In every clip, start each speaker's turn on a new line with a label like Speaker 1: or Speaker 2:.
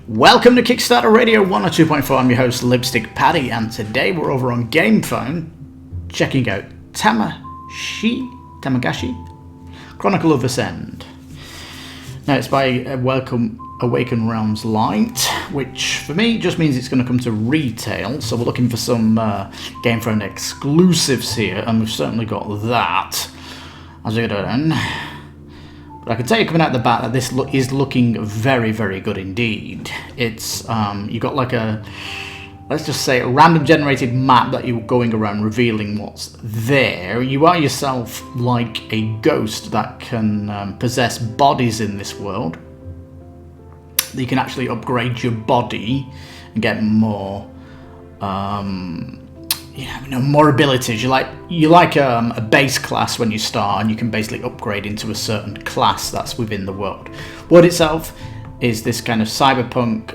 Speaker 1: Welcome to Kickstarter Radio 102.4. I'm your host, Lipstickpaddy, and today we're over on Gamefound checking out Tamashii, Chronicle of Ascend. Now it's by Awaken Realms Light, which for me just means it's going to come to retail, so we're looking for some Gamefound exclusives here, and we've certainly got that. As we go down. But I can tell you coming out the bat that this is looking very, very good indeed. It's, you got like a, let's just say, a random generated map that you're going around revealing what's there. You are yourself like a ghost that can possess bodies in this world. You can actually upgrade your body and get more, more abilities. You like a base class when you start, and you can basically upgrade into a certain class that's within the world. World itself is this kind of cyberpunk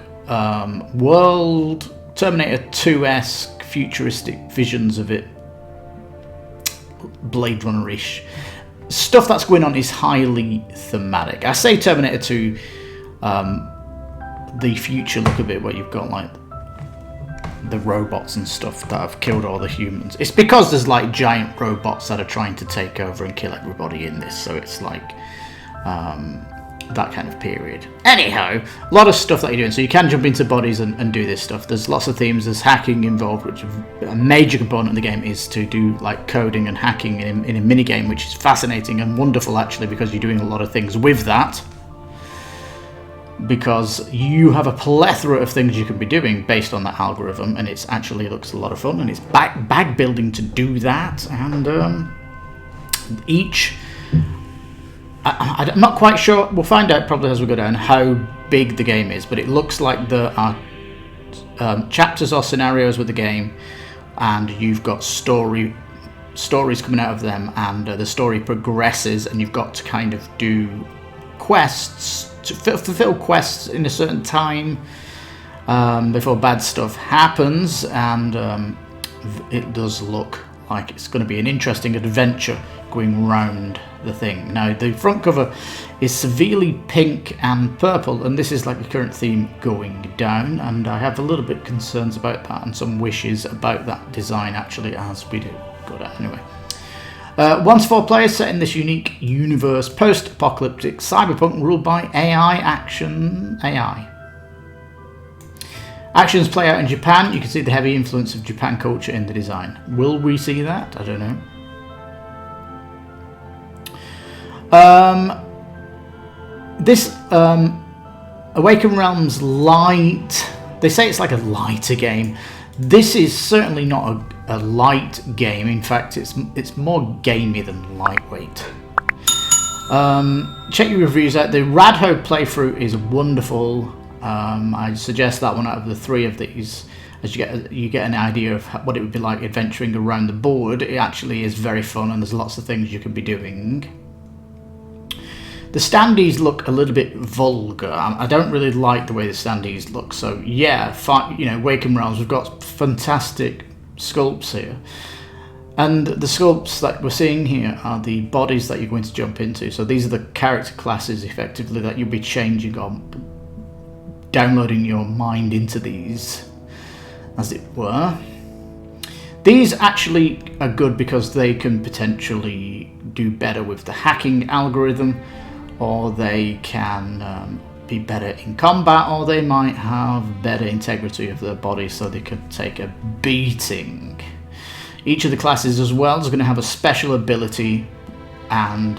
Speaker 1: world, Terminator 2-esque futuristic visions of it, Blade Runner-ish. Stuff that's going on is highly thematic. I say Terminator 2, the future look of it, where you've got like the robots and stuff that have killed all the humans. It's because there's like giant robots that are trying to take over and kill everybody in this, so it's like that kind of period. Anyhow, a lot of stuff that you're doing, so you can jump into bodies and do this stuff. There's lots of themes. There's hacking involved, which a major component of the game is to do like coding and hacking in a mini game, which is fascinating and wonderful actually, because you're doing a lot of things with that. Because you have a plethora of things you can be doing based on that algorithm, and it actually looks a lot of fun, and it's bag building to do that. And I'm not quite sure, we'll find out probably as we go down how big the game is, but it looks like there are chapters or scenarios with the game, and you've got stories coming out of them, and the story progresses, and you've got to kind of do quests to fulfill quests in a certain time before bad stuff happens, and it does look like it's going to be an interesting adventure going round the thing. Now the front cover is severely pink and purple, and this is like the current theme going down, and I have a little bit concerns about that and some wishes about that design actually as we do go down. Anyway. 1 to 4 players set in this unique universe, post-apocalyptic cyberpunk ruled by AI. Actions play out in Japan. You can see the heavy influence of Japan culture in the design. Will we see that? I don't know. This Awaken Realms Light, they say it's like a lighter game. This is certainly not a light game. In fact, it's more gamey than lightweight. Check your reviews out. The Radho playthrough is wonderful. I suggest that one out of the 3 of these, as you get an idea of what it would be like adventuring around the board. It actually is very fun, and there's lots of things you can be doing. The Standees look a little bit vulgar. I don't really like the way the Standees look. So yeah, Awaken Realms, we've got fantastic sculpts here. And the sculpts that we're seeing here are the bodies that you're going to jump into. So these are the character classes, effectively, that you'll be changing or downloading your mind into these, as it were. These actually are good because they can potentially do better with the hacking algorithm, or they can be better in combat, or they might have better integrity of their body so they can take a beating. Each of the classes as well is going to have a special ability, and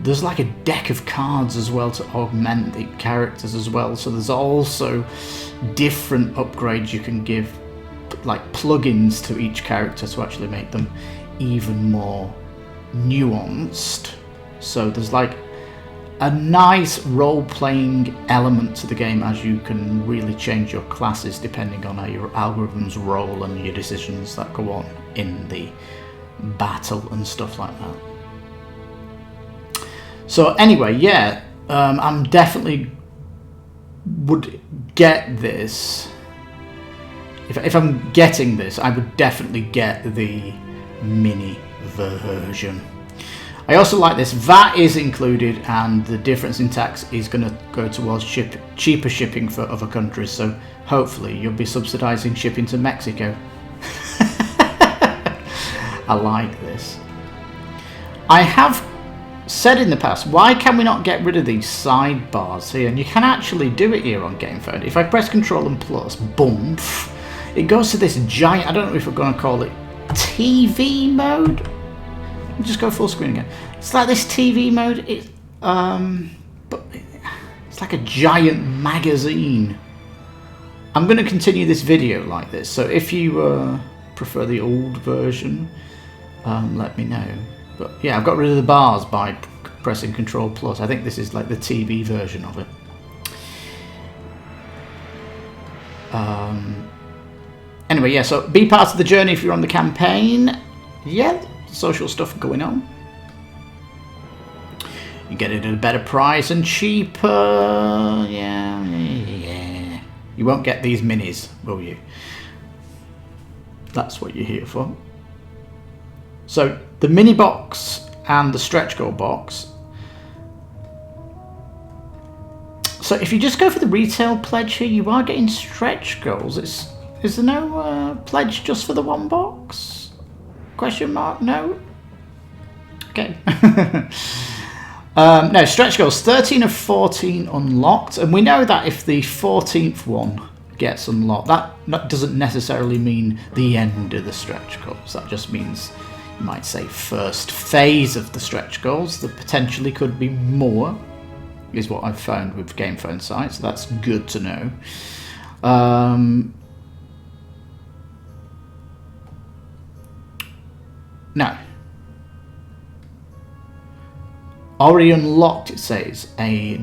Speaker 1: there's like a deck of cards as well to augment the characters as well. So there's also different upgrades you can give, like plugins to each character to actually make them even more nuanced. So there's like a nice role-playing element to the game, as you can really change your classes depending on how your algorithms roll and your decisions that go on in the battle and stuff like that. So anyway, yeah, I'm definitely would get this. If I'm getting this, I would definitely get the mini version. I also like this. VAT is included, and the difference in tax is going to go towards cheaper shipping for other countries. So hopefully you'll be subsidising shipping to Mexico. I like this. I have said in the past, why can we not get rid of these sidebars here? And you can actually do it here on Gamefound. If I press Control and plus, boom, it goes to this giant, I don't know if we're going to call it TV mode. Just go full screen again. It's like this TV mode. But it's like a giant magazine. I'm going to continue this video like this. So if you prefer the old version, let me know. But yeah, I've got rid of the bars by pressing Control Plus. I think this is like the TV version of it. Anyway, yeah. So be part of the journey if you're on the campaign. Yeah. Social stuff going on. You get it at a better price and cheaper. Yeah. You won't get these minis, will you? That's what you're here for. So the mini box and the stretch goal box. So if you just go for the retail pledge here, you are getting stretch goals. Is there no pledge just for the one box? Question mark? No? Okay. No, stretch goals. 13 of 14 unlocked. And we know that if the 14th one gets unlocked, that doesn't necessarily mean the end of the stretch goals. That just means, you might say, first phase of the stretch goals. There potentially could be more, is what I've found with Gamefound sites. So that's good to know. Now, already unlocked, it says, a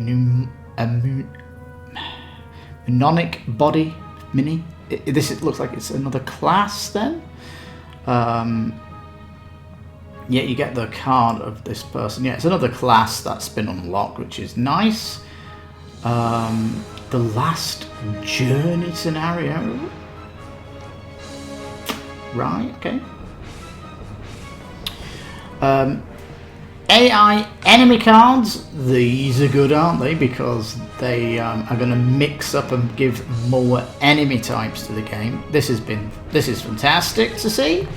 Speaker 1: mnemonic body mini. This looks like it's another class then. Yeah, you get the card of this person. Yeah, it's another class that's been unlocked, which is nice. The last journey scenario. Right, okay. AI enemy cards, these are good, aren't they? Because they are going to mix up and give more enemy types to the game. This is fantastic to see.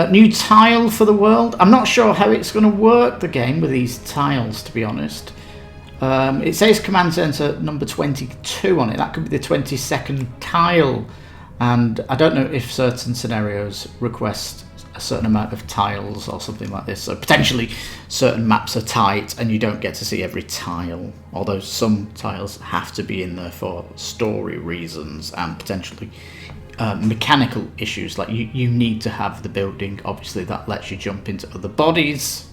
Speaker 1: New tile for the world. I'm not sure how it's going to work, the game, with these tiles, to be honest. It says command center number 22 on it. That could be the 22nd tile. And I don't know if certain scenarios request a certain amount of tiles or something like this. So potentially certain maps are tight and you don't get to see every tile. Although some tiles have to be in there for story reasons and potentially mechanical issues. Like you need to have the building. Obviously that lets you jump into other bodies.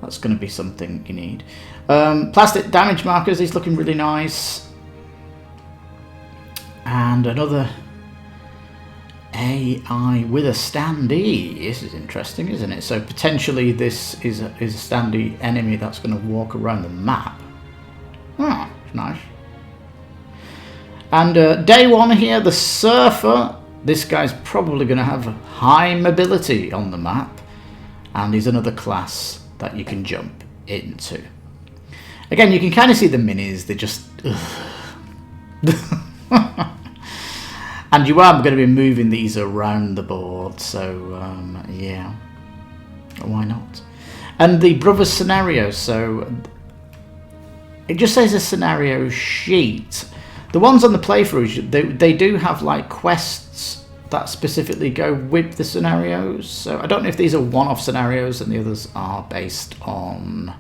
Speaker 1: That's going to be something you need. Plastic damage markers. He's looking really nice. And another AI with a standee. This is interesting, isn't it? So potentially this is a standee enemy that's going to walk around the map. Oh, nice. And day one here, the surfer. This guy's probably going to have high mobility on the map. And he's another class that you can jump into. Again, you can kind of see the minis. They just... And you are going to be moving these around the board, so yeah, why not? And the brothers scenario, so it just says a scenario sheet. The ones on the playthroughs, they do have like quests that specifically go with the scenarios. So I don't know if these are one-off scenarios and the others are based on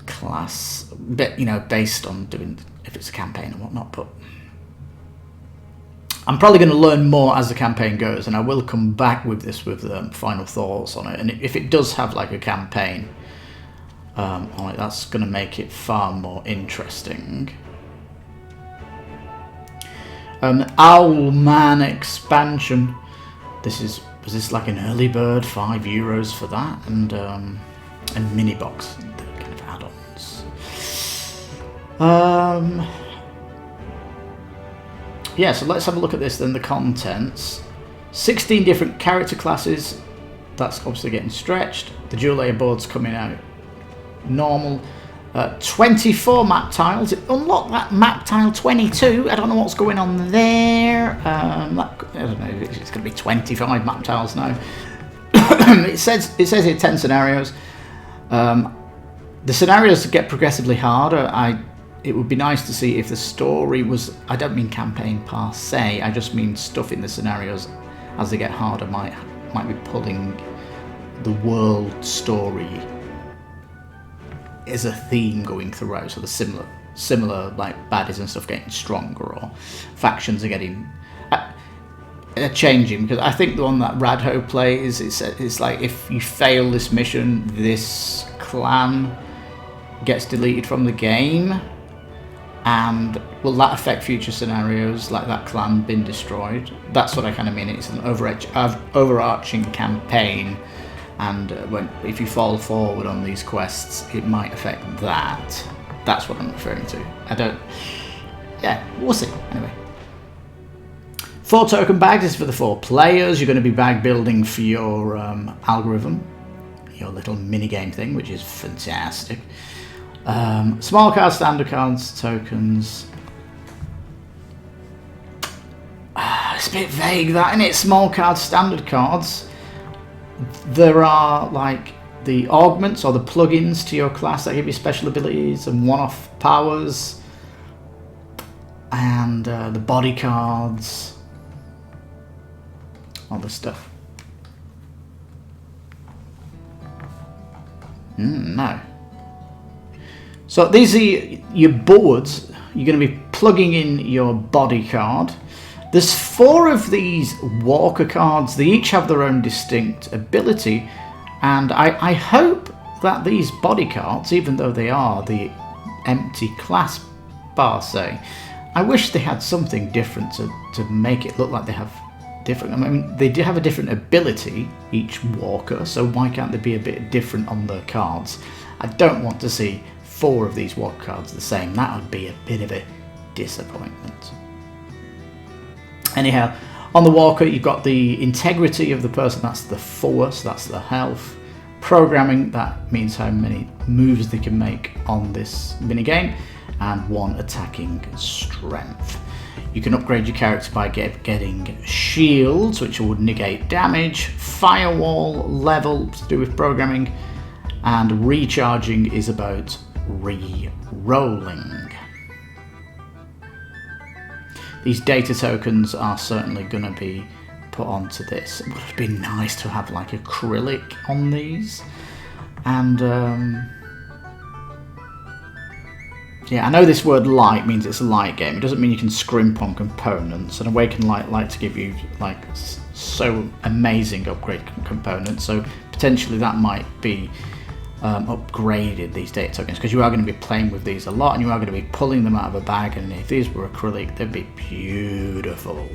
Speaker 1: class, but based on doing if it's a campaign and whatnot, but. I'm probably going to learn more as the campaign goes, and I will come back with this with final thoughts on it. And if it does have like a campaign on it, that's going to make it far more interesting. Owlman expansion. Was this like an early bird? €5 for that, and mini box, the kind of add-ons. Yeah, so let's have a look at this then, the contents. 16 different character classes. That's obviously getting stretched. The dual layer board's coming out normal. 24 map tiles. It unlocked that map tile 22. I don't know what's going on there. I don't know. It's going to be 25 map tiles now. It says here 10 scenarios. The scenarios get progressively harder. It would be nice to see if the story was. I don't mean campaign per se. I just mean stuff in the scenarios as they get harder might be pulling the world story is a theme going throughout, so the similar like baddies and stuff getting stronger, or factions are getting changing. Because I think the one that Radho plays, it's like if you fail this mission, this clan gets deleted from the game, and will that affect future scenarios, like that clan been destroyed? That's what I kind of mean. It's an overarching campaign. And if you fall forward on these quests, it might affect that. That's what I'm referring to. Yeah, we'll see. Anyway. 4 token bags is for the 4 players. You're going to be bag building for your algorithm, your little mini game thing, which is fantastic. Small cards, standard cards, tokens. It's a bit vague, that, isn't it? Small cards, standard cards. There are like the augments or the plugins to your class that give you special abilities and one-off powers, and the body cards, all this stuff. No. So these are your boards. You're going to be plugging in your body card. There's 4 of these walker cards. They each have their own distinct ability, and I hope that these body cards, even though they are the empty class bar, say, I wish they had something different to make it look like they have different. I mean, they do have a different ability, each walker, so why can't they be a bit different on the cards? I don't want to see 4 of these walker cards the same. That would be a bit of a disappointment. Anyhow, on the walker, you've got the integrity of the person. That's the force, that's the health. Programming, that means how many moves they can make on this minigame. And 1 attacking strength. You can upgrade your character by getting shields, which would negate damage, firewall level to do with programming, and recharging is about re-rolling. These data tokens are certainly going to be put onto this. It would be nice to have like acrylic on these. And yeah, I know this word light means it's a light game. It doesn't mean you can scrimp on components. And Awaken Light like to give you like so amazing upgrade components. So potentially that might be upgraded, these data tokens, because you are going to be playing with these a lot, and you are going to be pulling them out of a bag, and if these were acrylic, they'd be beautiful.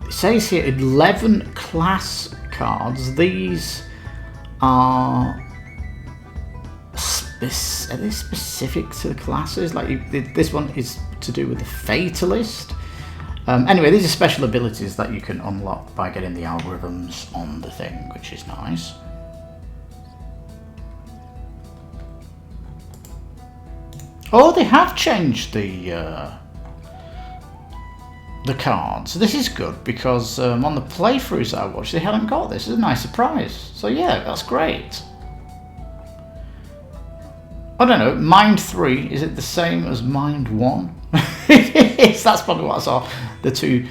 Speaker 1: It says here 11 class cards. These are they specific to the classes? Like this one is to do with the Fatalist. Anyway, these are special abilities that you can unlock by getting the algorithms on the thing, which is nice. Oh, they have changed the cards. This is good, because on the playthroughs I watched, they hadn't got this. It's a nice surprise. So yeah, that's great. I don't know, Mind 3, is it the same as Mind 1? That's probably what I saw. The 2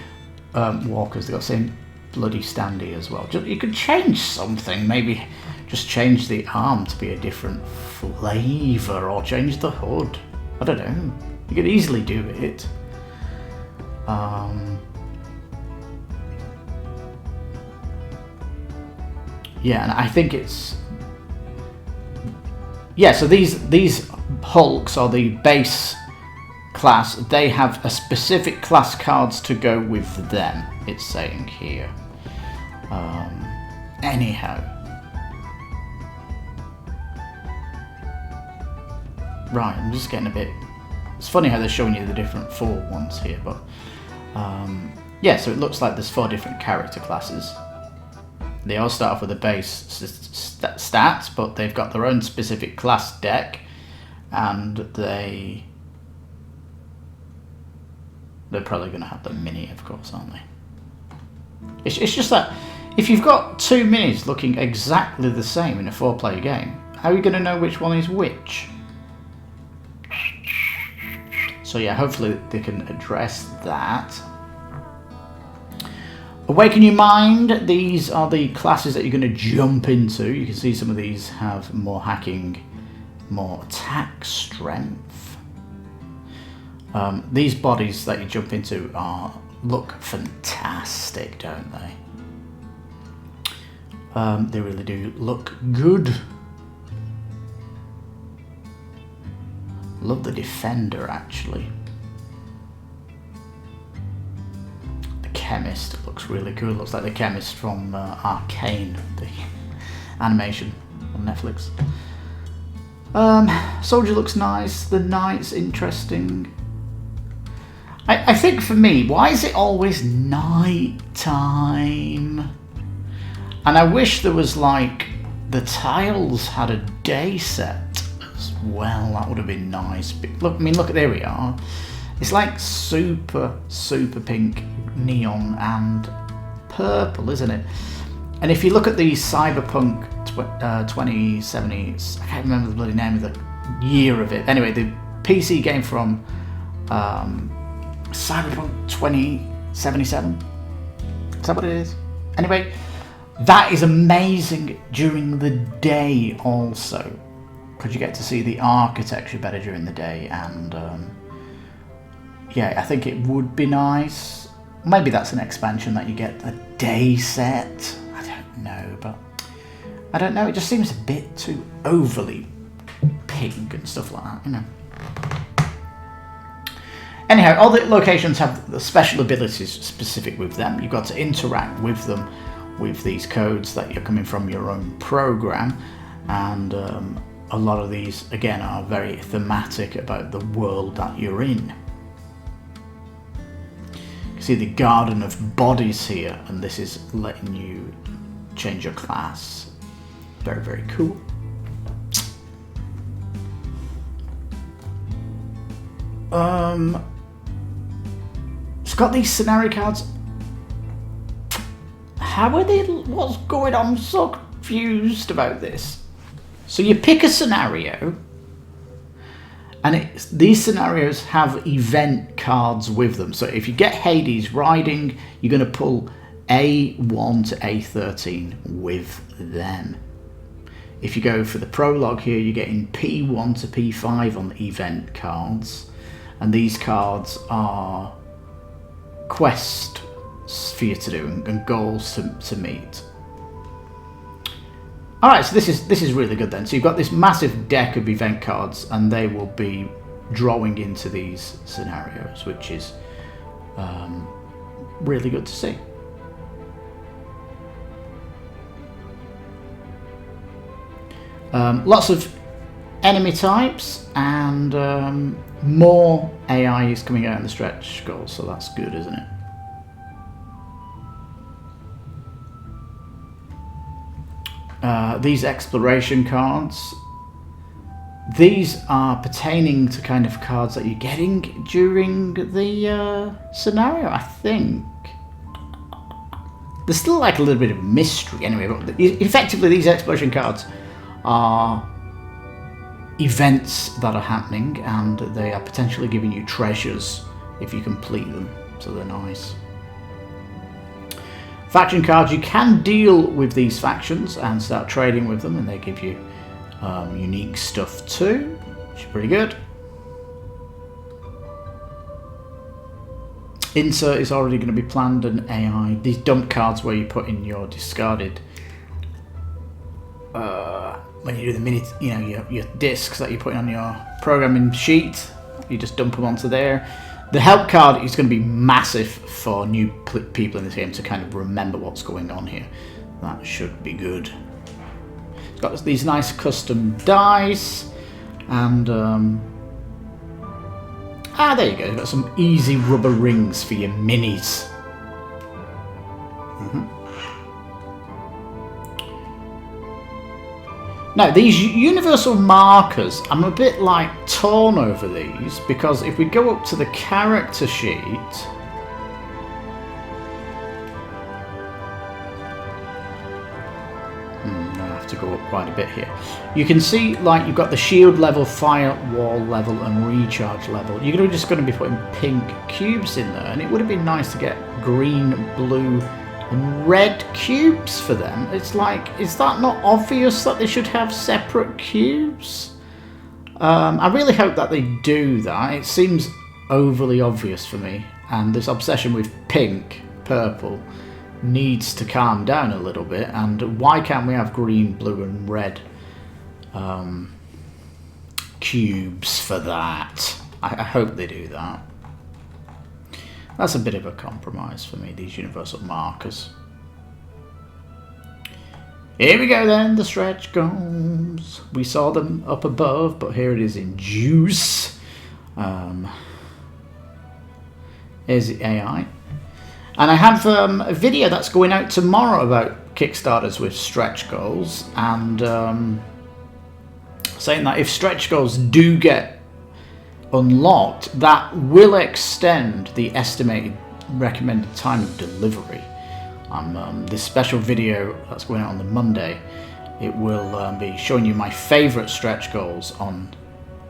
Speaker 1: walkers, they got the same bloody standee as well. You could change something, maybe just change the arm to be a different flavour, or change the hood. I don't know. You could easily do it. Yeah, and I think it's... Yeah, so these Hulks are the base class. They have a specific class cards to go with them, it's saying here. Anyhow. Right, I'm just getting a bit It's funny how they're showing you the different 4 ones here, but yeah, so it looks like there's 4 different character classes. They all start off with a base stats, but they've got their own specific class deck, and they're probably going to have the mini, of course, aren't they? It's just that if you've got 2 minis looking exactly the same in a 4-player game, how are you going to know which one is which? So yeah, hopefully they can address that. Awaken Your Mind. These are the classes that you're going to jump into. You can see some of these have more hacking, more attack strength. These bodies that you jump into look fantastic, don't they? They really do look good. Love the Defender, actually. The Chemist looks really cool. Looks like the Chemist from Arcane, the animation on Netflix. Soldier looks nice. The Knight's interesting. I think for me, why is it always night time? And I wish there was like the tiles had a day set as well. That would have been nice. Look, I mean, look, there we are. It's like super pink, neon and purple, isn't it? And if you look at the Cyberpunk 2070, I can't remember the bloody name of the year of it. Anyway, the PC game from Cyberpunk 2077. Is that what it is? Anyway, that is amazing during the day also, because you get to see the architecture better during the day, and yeah, I think it would be nice. Maybe that's an expansion that you get a day set. I don't know, but I don't know. It just seems a bit too overly pink and stuff like that, you know. Anyhow, all the locations have the special abilities specific with them. You've got to interact with them with these codes that you're coming from your own program, and a lot of these, again, are very thematic about the world that you're in. You see the Garden of Bodies here, and this is letting you change your class. Very cool. It's got these scenario cards. How are they? What's going on? I'm so confused about this. So you pick a scenario, and these scenarios have event cards with them. So if you get Hades riding, you're going to pull A1 to A13 with them. If you go for the prologue here, you're getting P1 to P5 on the event cards, and these cards are quests for you to do and goals to meet. Alright, so this is really good then. So you've got this massive deck of event cards, and they will be drawing into these scenarios, which is really good to see. Lots of enemy types, and more AI is coming out in the stretch goals, so that's good, isn't it? These exploration cards, these are pertaining to kind of cards that you're getting during the scenario, I think. There's still like a little bit of mystery anyway, but effectively these exploration cards are events that are happening, and they are potentially giving you treasures if you complete them, so they're nice. Faction cards, you can deal with these factions and start trading with them, and they give you unique stuff too, which is pretty good. Insert is already going to be planned, and AI. These dump cards where you put in your discarded when you do the mini, you know, your discs that you put on your programming sheet, you just dump them onto there. The help card is going to be massive for new people in this game to kind of remember what's going on here. That should be good. It's got these nice custom dice, and Ah, there you go. You've got some easy rubber rings for your minis. Now, these universal markers, I'm a bit like torn over these, because if we go up to the character sheet, I have to go up quite a bit here. You can see, like, you've got the shield level, firewall level, and recharge level. You're just going to be putting pink cubes in there, and it would have been nice to get green, blue, and red cubes for them. It's like, is that not obvious that they should have separate cubes? I really hope that they do that. It seems overly obvious for me, and this obsession with pink, purple, needs to calm down a little bit. And why can't we have green, blue, and red cubes for that? I hope they do that. That's a bit of a compromise for me, these universal markers. Here we go then, the stretch goals. We saw them up above, but here it is in juice. Here's the AI. And I have a video that's going out tomorrow about Kickstarters with stretch goals, and saying that if stretch goals do get unlocked, that will extend the estimated recommended time of delivery. This special video that's going out on the Monday, it will be showing you my favourite stretch goals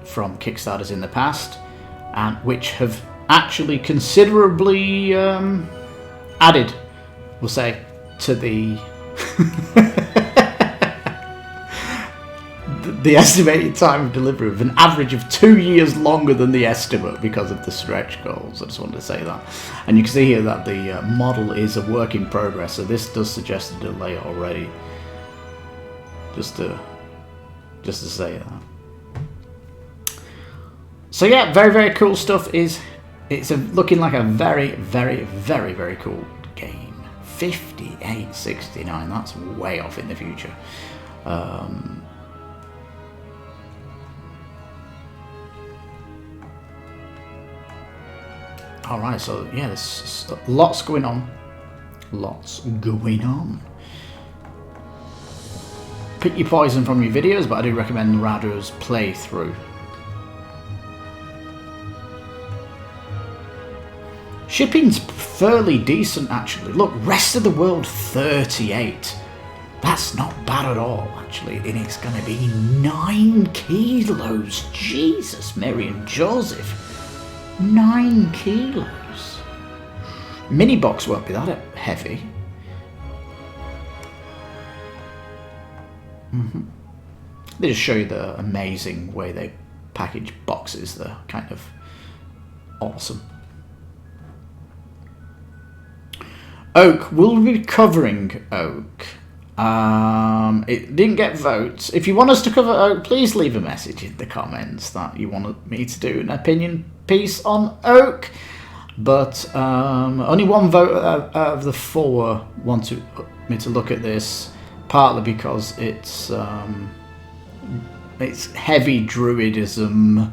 Speaker 1: from Kickstarters in the past, and which have actually considerably added, we'll say, to the the estimated time of delivery of an average of 2 years longer than the estimate because of the stretch goals. I just wanted to say that. And you can see here that the model is a work in progress, so this does suggest a delay already. Just to say that. So yeah, very, very cool stuff. It's looking like a very, very, very, very cool game. 58.69, that's way off in the future. Alright, so yeah, there's lots going on. Lots going on. Pick your poison from your videos, but I do recommend Rado's playthrough. Shipping's fairly decent, actually. Look, rest of the world 38. That's not bad at all, actually. And it's going to be 9 kilos. Jesus, Mary and Joseph. 9 kilos. Mini box won't be that heavy. They just show you the amazing way they package boxes. They're kind of awesome. Oak, we'll be covering Oak. It didn't get votes. If you want us to cover Oak, please leave a message in the comments that you want me to do an opinion piece on Oak. But only one vote out of the 4 wanted me to look at this, partly because it's heavy druidism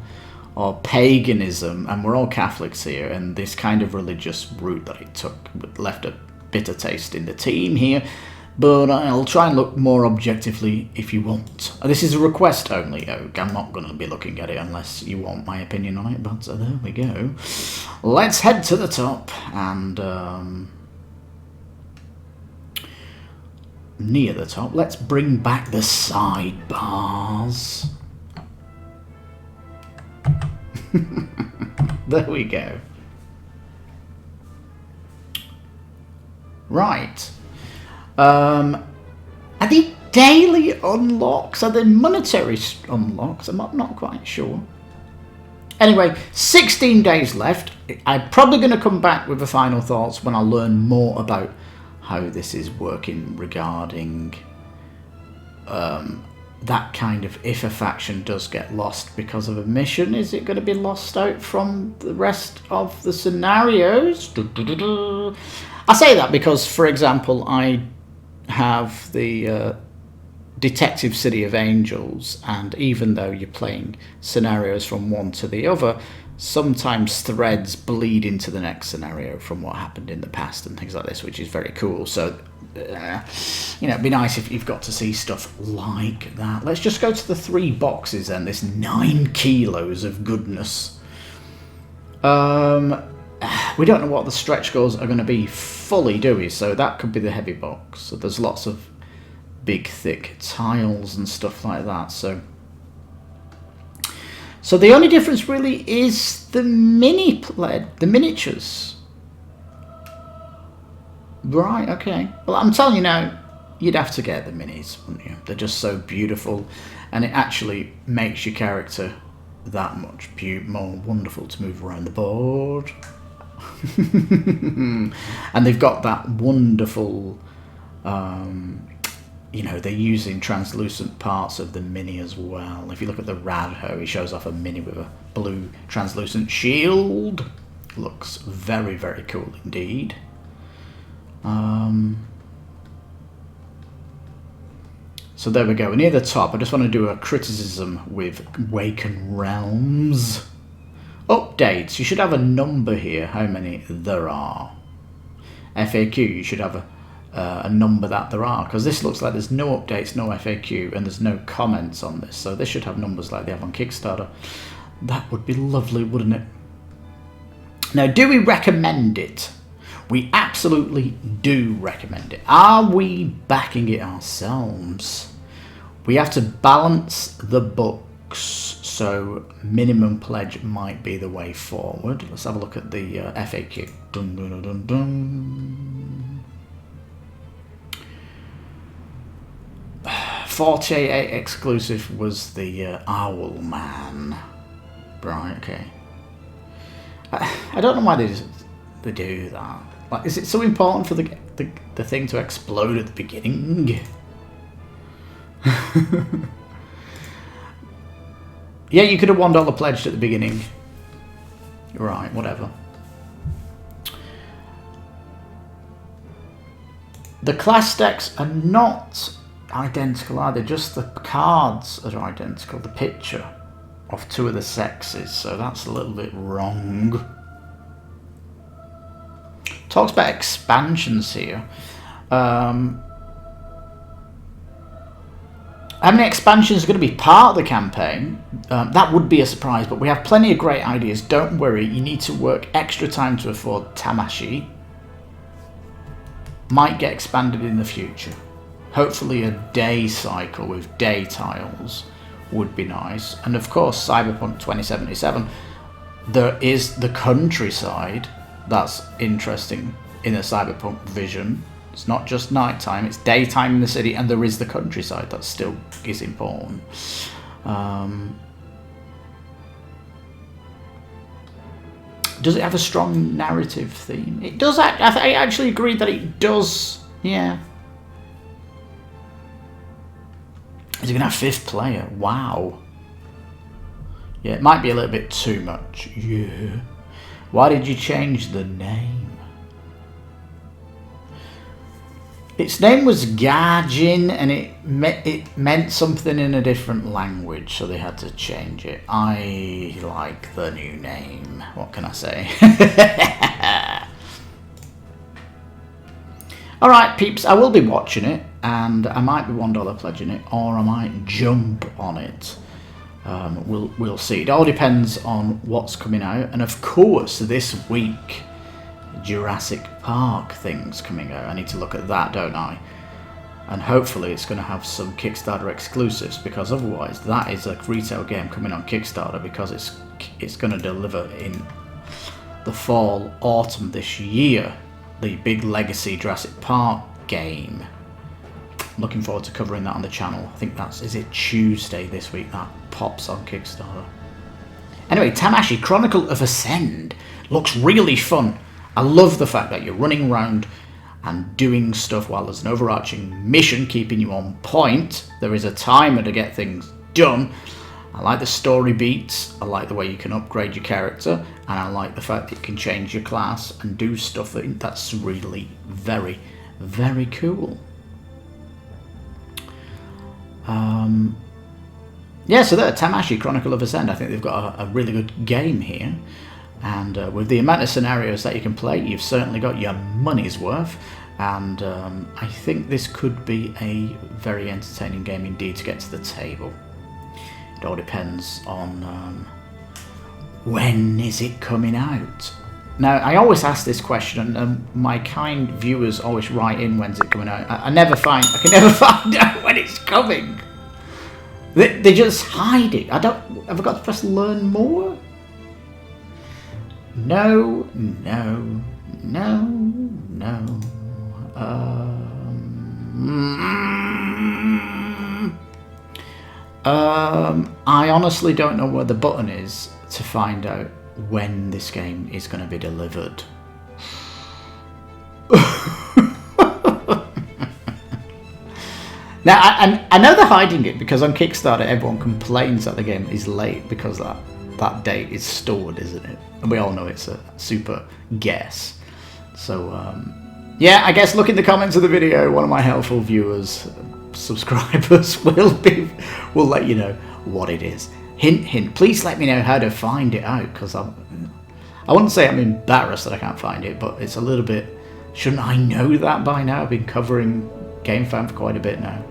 Speaker 1: or paganism, and we're all Catholics here, and this kind of religious route that it took left a bitter taste in the team here. But I'll try and look more objectively if you want. This is a request only, Oak. I'm not going to be looking at it unless you want my opinion on it, but there we go. Let's head to the top, and near the top, let's bring back the sidebars. There we go. Right. Are they daily unlocks? Are they monetary unlocks? I'm not quite sure. Anyway, 16 days left. I'm probably going to come back with the final thoughts when I learn more about how this is working regarding that kind of, if a faction does get lost because of a mission, is it going to be lost out from the rest of the scenarios? I say that because, for example, I have the Detective City of Angels, and even though you're playing scenarios from one to the other, sometimes threads bleed into the next scenario from what happened in the past and things like this, which is very cool. So, it'd be nice if you've got to see stuff like that. Let's just go to the 3 boxes then, this 9 kilos of goodness. We don't know what the stretch goals are going to be fully, do we? So that could be the heavy box. So there's lots of big, thick tiles and stuff like that. So the only difference really is the miniatures. Right, okay. Well, I'm telling you now, you'd have to get the minis, wouldn't you? They're just so beautiful, and it actually makes your character that much more wonderful to move around the board. And they've got that wonderful, they're using translucent parts of the mini as well. If you look at the Radho, he shows off a mini with a blue translucent shield. Looks very, very cool indeed. So there we go. Near the top, I just want to do a criticism with Waken Realms. Updates. You should have a number here, how many there are. FAQ, you should have a number that there are, because this looks like there's no updates, no FAQ, and there's no comments on this. So this should have numbers like they have on Kickstarter. That would be lovely, wouldn't it? Now, do we recommend it? We absolutely do recommend it. Are we backing it ourselves? We have to balance the books, so minimum pledge might be the way forward. Let's have a look at the FAQ. Dun, dun, dun, dun. 48 exclusive was the Owl Man. Right, okay. I don't know why they do that. Like, is it so important for the thing to explode at the beginning? Yeah, you could have $1 pledged at the beginning. Right, whatever. The class decks are not identical, are they? Just the cards are identical. The picture of 2 of the sexes, so that's a little bit wrong. Talks about expansions here. How many expansions are going to be part of the campaign? That would be a surprise, but we have plenty of great ideas. Don't worry, you need to work extra time to afford Tamashii. Might get expanded in the future. Hopefully a day cycle with day tiles would be nice. And of course, Cyberpunk 2077. There is the countryside. That's interesting in a cyberpunk vision. It's not just nighttime, it's daytime in the city, and there is the countryside. That still is important. Does it have a strong narrative theme? It does. I actually agree that it does. Yeah. Is it going to have 5th player? Wow. Yeah, it might be a little bit too much. Yeah. Why did you change the name? Its name was Gajin, and it meant something in a different language, so they had to change it. I like the new name. What can I say? Alright, peeps, I will be watching it, and I might be $1 pledging it, or I might jump on it. We'll see. It all depends on what's coming out, and of course, this week, Jurassic Park things coming out. I need to look at that, don't I? And hopefully it's going to have some Kickstarter exclusives, because otherwise that is a retail game coming on Kickstarter, because it's going to deliver in the fall, autumn this year. The big legacy Jurassic Park game. Looking forward to covering that on the channel. I think is it Tuesday this week that pops on Kickstarter. Anyway, Tamashii Chronicle of Ascend looks really fun. I love the fact that you're running around and doing stuff while there's an overarching mission keeping you on point. There is a timer to get things done. I like the story beats, I like the way you can upgrade your character, and I like the fact that you can change your class and do stuff that's really very, very cool. yeah, so there, Tamashii, Chronicle of Ascend. I think they've got a really good game here. And with the amount of scenarios that you can play, you've certainly got your money's worth. And I think this could be a very entertaining game indeed to get to the table. It all depends on when is it coming out. Now, I always ask this question, and my kind viewers always write in when's it coming out. I can never find out when it's coming. They just hide it. Have I got to press learn more? No. I honestly don't know where the button is to find out when this game is going to be delivered. Now, I know they're hiding it because on Kickstarter everyone complains that the game is late because that date is stored, isn't it? And we all know it's a super guess. So, yeah, I guess look in the comments of the video. One of my helpful viewers, subscribers, will let you know what it is. Hint, hint. Please let me know how to find it out, because I wouldn't say I'm embarrassed that I can't find it, but it's a little bit. Shouldn't I know that by now? I've been covering Gamefound for quite a bit now.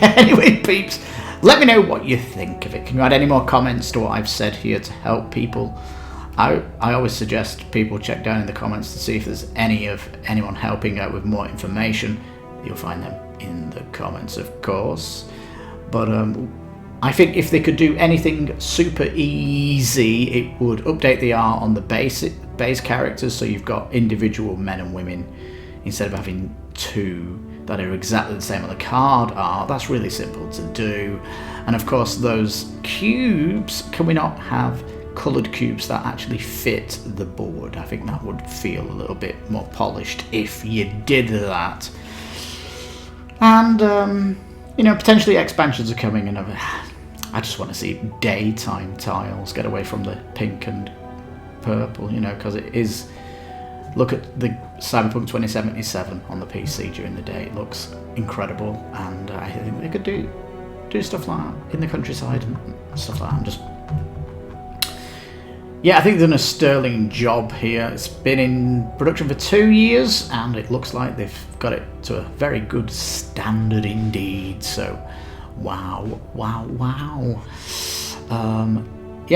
Speaker 1: Anyway, peeps, let me know what you think of it. Can you add any more comments to what I've said here to help people? I always suggest people check down in the comments to see if there's anyone helping out with more information. You'll find them in the comments, of course. But I think if they could do anything super easy, it would update the art on the base characters, so you've got individual men and women instead of having two that are exactly the same on the card art. That's really simple to do. And of course, those cubes, can we not have coloured cubes that actually fit the board? I think that would feel a little bit more polished if you did that. And potentially expansions are coming, and I just want to see daytime tiles, get away from the pink and purple, because it is. Look at the Cyberpunk 2077 on the PC during the day. It looks incredible, and I think they could do stuff like that in the countryside and stuff like that. I think they've done a sterling job here. It's been in production for 2 years, and it looks like they've got it to a very good standard indeed. So, wow.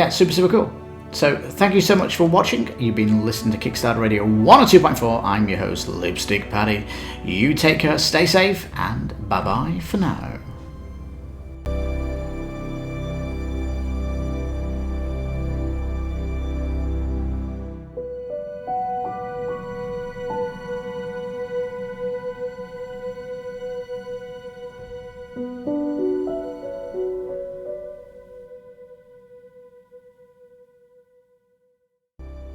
Speaker 1: Super cool. So, thank you so much for watching. You've been listening to Kickstarter Radio 102.4. I'm your host, Lipstickpaddy. You take care, stay safe, and bye-bye for now.